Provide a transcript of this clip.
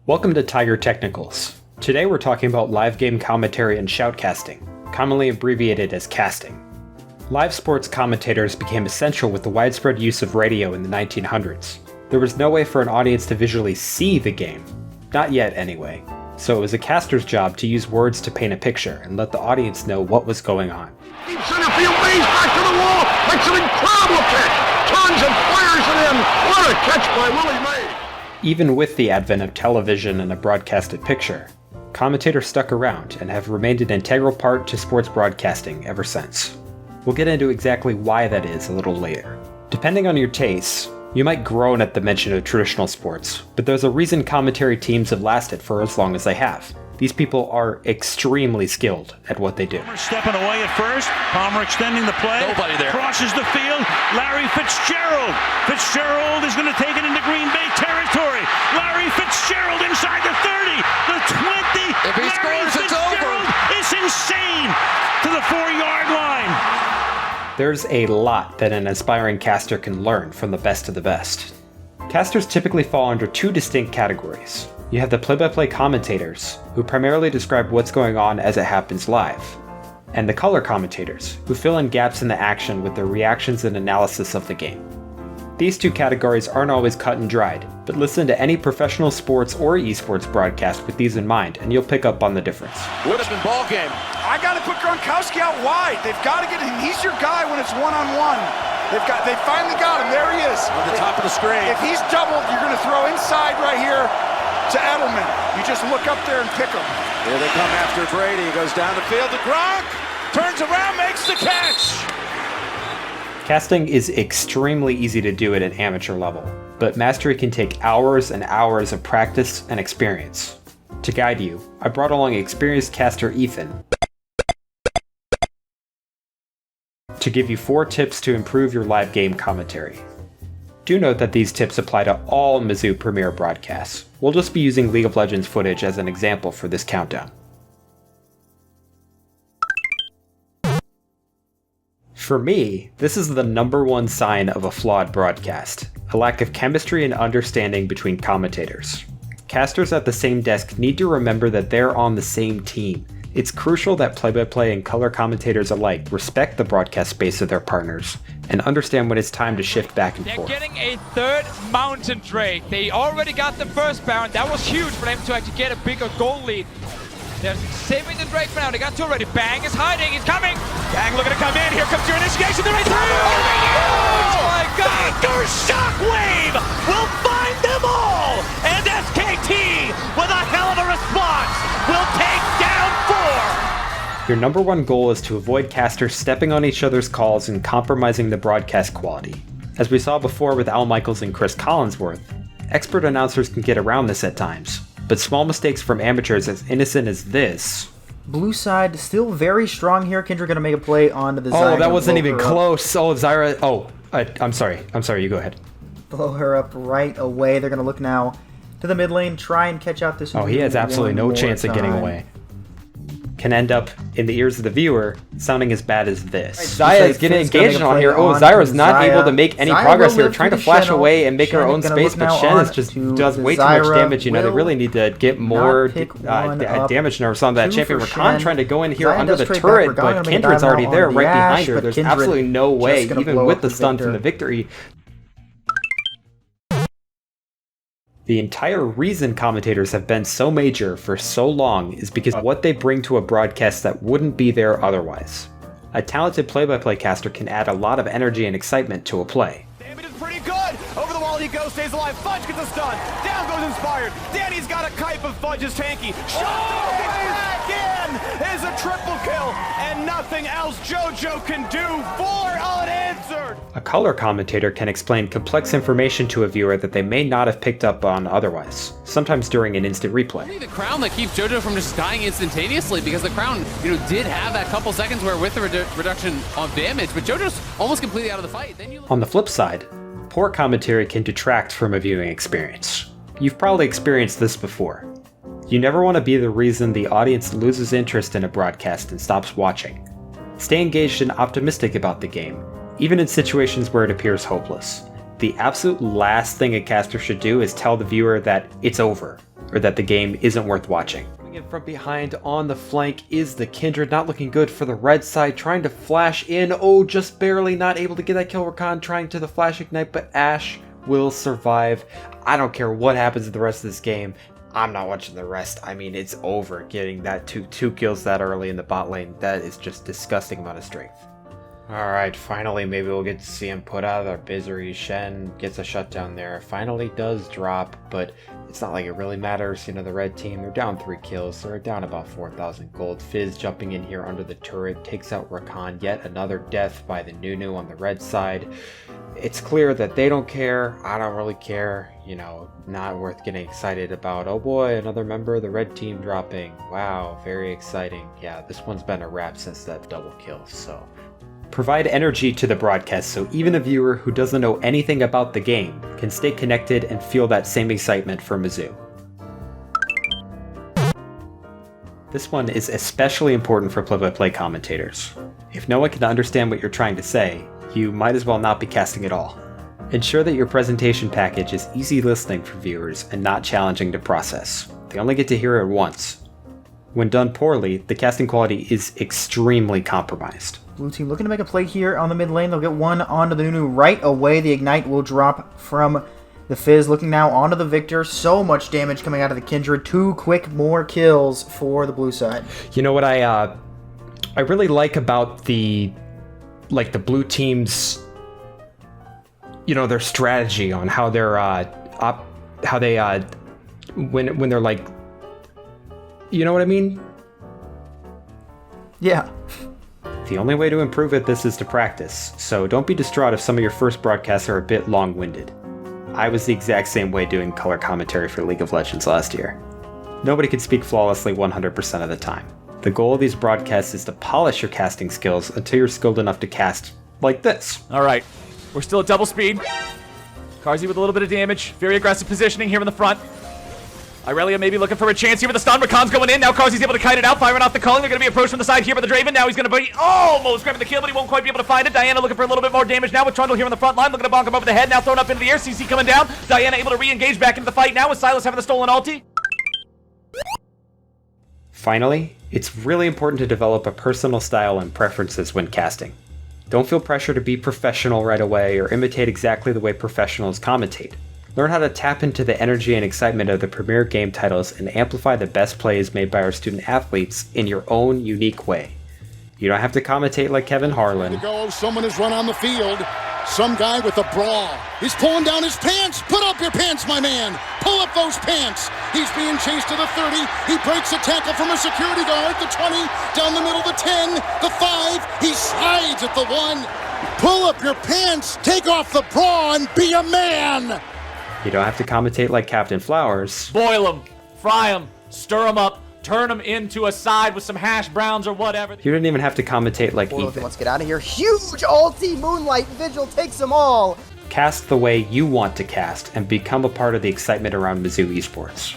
Welcome to Tiger Technicals. Today we're talking about live game commentary and shoutcasting, commonly abbreviated as casting. Live sports commentators became essential with the widespread use of radio in the 1900s. There was no way for an audience to visually see the game. Not yet, anyway. So it was a caster's job to use words to paint a picture and let the audience know what was going on. Deep center field, lays back to the wall, makes an incredible catch, turns and fires it in. What a catch by Willie May! Even with the advent of television and a broadcasted picture, commentators stuck around and have remained an integral part to sports broadcasting ever since. We'll get into exactly why that is a little later. Depending on your tastes, you might groan at the mention of traditional sports, but there's a reason commentary teams have lasted for as long as they have. These people are extremely skilled at what they do. Palmer stepping away at first. Palmer extending the play. Nobody there. Crosses the field. Larry Fitzgerald. Fitzgerald is going to take it into Green Bay territory. Larry Fitzgerald inside the 30, the 20. If he scores, it's over. It's insane to the 4-yard line. There's a lot that an aspiring caster can learn from the best of the best. Casters typically fall under two distinct categories. You have the play-by-play commentators, who primarily describe what's going on as it happens live, and the color commentators, who fill in gaps in the action with their reactions and analysis of the game. These two categories aren't always cut and dried, but listen to any professional sports or esports broadcast with these in mind, and you'll pick up on the difference. Woodson ball game. I got to put Gronkowski out wide. They've got to get him. He's your guy when it's one-on-one. They finally got him. There he is. On the top of the screen. If he's doubled, you're going to throw inside right here to Edelman. You just look up there and pick him. Here they come after Brady. He goes down the field to Gronk. Turns around, makes the catch. Casting is extremely easy to do at an amateur level, but mastery can take hours and hours of practice and experience. To guide you, I brought along experienced caster Ethan to give you 4 tips to improve your live game commentary. Do note that these tips apply to all Mizzou Premier broadcasts. We'll just be using League of Legends footage as an example for this countdown. For me, this is the #1 sign of a flawed broadcast, a lack of chemistry and understanding between commentators. Casters at the same desk need to remember that they're on the same team. It's crucial that play-by-play and color commentators alike respect the broadcast space of their partners and understand when it's time to shift back and forth. They're getting a third Mountain Drake. They already got the first Baron. That was huge for them to actually get a bigger goal lead. They're saving the Drake for now. They got 2 already. Bang is hiding. He's coming. Bang looking to come in. Here comes your initiation. They're right through. Oh my God. Thunder Shockwave will find them all. And SKT, with a hell of a response, will take down 4. Your #1 goal is to avoid casters stepping on each other's calls and compromising the broadcast quality. As we saw before with Al Michaels and Chris Collinsworth, expert announcers can get around this at times, but small mistakes from amateurs as innocent as this. Blue side still very strong here. Kendra gonna make a play onto the Zyra. Oh, that wasn't even close. Oh, Zyra. Oh, I'm sorry. You go ahead. Blow her up right away. They're gonna look now to the mid lane, try and catch out this. Oh, he has absolutely no chance of getting away. Can end up in the ears of the viewer sounding as bad as this. Zaya is getting engaged on here. Oh, Zyra's not able to make any progress here, trying to flash away and make her own space, but Shen just does way too much damage. You know, they really need to get more damage nerfs on that champion. Rakan trying to go in here under the turret, but Kindred's already there right behind her. There's absolutely no way, even with the stun from the victory. The entire reason commentators have been so major for so long is because of what they bring to a broadcast that wouldn't be there otherwise. A talented play-by-play caster can add a lot of energy and excitement to a play. Damage is pretty good. Over the wall he goes, stays alive. Fudge gets a stun. Down goes Inspired. Danny's got a kite, but Fudge is tanky. Shot back in is a triple kill, and nothing else JoJo can do. 4 unanswered. A color commentator can explain complex information to a viewer that they may not have picked up on otherwise, sometimes during an instant replay. Only the crown that keeps JoJo from just dying instantaneously, because the crown, did have that couple seconds where with the reduction of damage, but JoJo's almost completely out of the fight. On the flip side, poor commentary can detract from a viewing experience. You've probably experienced this before. You never want to be the reason the audience loses interest in a broadcast and stops watching. Stay engaged and optimistic about the game, even in situations where it appears hopeless. The absolute last thing a caster should do is tell the viewer that it's over. or that the game isn't worth watching. Coming in from behind on the flank is the Kindred, not looking good for the red side, trying to flash in. Oh, just barely not able to get that kill. Rakan trying to the flash ignite, but Ashe will survive. I don't care what happens in the rest of this game. I'm not watching the rest. I mean, it's over getting that two kills that early in the bot lane. That is just disgusting amount of strength. Alright, finally maybe we'll get to see him put out our misery. Shen gets a shutdown there. Finally does drop, but it's not like it really matters. You know, the red team, they're down 3 kills. They're down about 4,000 gold. Fizz jumping in here under the turret, takes out Rakan. Yet another death by the Nunu on the red side. It's clear that they don't care. I don't really care. You know, not worth getting excited about. Oh boy, another member of the red team dropping. Wow, very exciting. Yeah, this one's been a wrap since that double kill, so... Provide energy to the broadcast so even a viewer who doesn't know anything about the game can stay connected and feel that same excitement for Mizzou. This one is especially important for play-by-play commentators. If no one can understand what you're trying to say, you might as well not be casting at all. Ensure that your presentation package is easy listening for viewers and not challenging to process. They only get to hear it once. When done poorly, the casting quality is extremely compromised. Blue team looking to make a play here on the mid lane. They'll get one onto the Nunu right away. The Ignite will drop from the Fizz. Looking now onto the Victor. So much damage coming out of the Kindred. 2 quick more kills for the blue side. You know what I really like about the blue team's, you know, their strategy on how they're when they're like, you know what I mean? Yeah. The only way to improve at this is to practice, so don't be distraught if some of your first broadcasts are a bit long-winded. I was the exact same way doing color commentary for League of Legends last year. Nobody can speak flawlessly 100% of the time. The goal of these broadcasts is to polish your casting skills until you're skilled enough to cast like this. All right, we're still at double speed. Carzzy with a little bit of damage. Very aggressive positioning here in the front. Irelia maybe looking for a chance here with the stun. Rakan's going in. Now Carzzy's able to kite it out, firing off the culling. They're going to be approached from the side here by the Draven. Now he's going to be almost grabbing the kill, but he won't quite be able to find it. Diana looking for a little bit more damage now with Trundle here in the front line. Looking to bonk him over the head. Now thrown up into the air. CC coming down. Diana able to re-engage back into the fight now with Sylas having the stolen ulti. Finally, it's really important to develop a personal style and preferences when casting. Don't feel pressure to be professional right away or imitate exactly the way professionals commentate. Learn how to tap into the energy and excitement of the premier game titles and amplify the best plays made by our student athletes in your own unique way. You don't have to commentate like Kevin Harlan. Someone has run on the field. Some guy with a brawl. He's pulling down his pants. Put up your pants, my man. Pull up those pants. He's being chased to the 30. He breaks a tackle from a security guard. The 20, down the middle, the 10, the 5. He slides at the 1. Pull up your pants. Take off the bra and be a man. You don't have to commentate like Captain Flowers. Boil them, fry them, stir them up, turn them into a side with some hash browns or whatever. You don't even have to commentate like Ethan. Let's get out of here. Huge ulti, Moonlight Vigil takes them all. Cast the way you want to cast and become a part of the excitement around Mizzou Esports.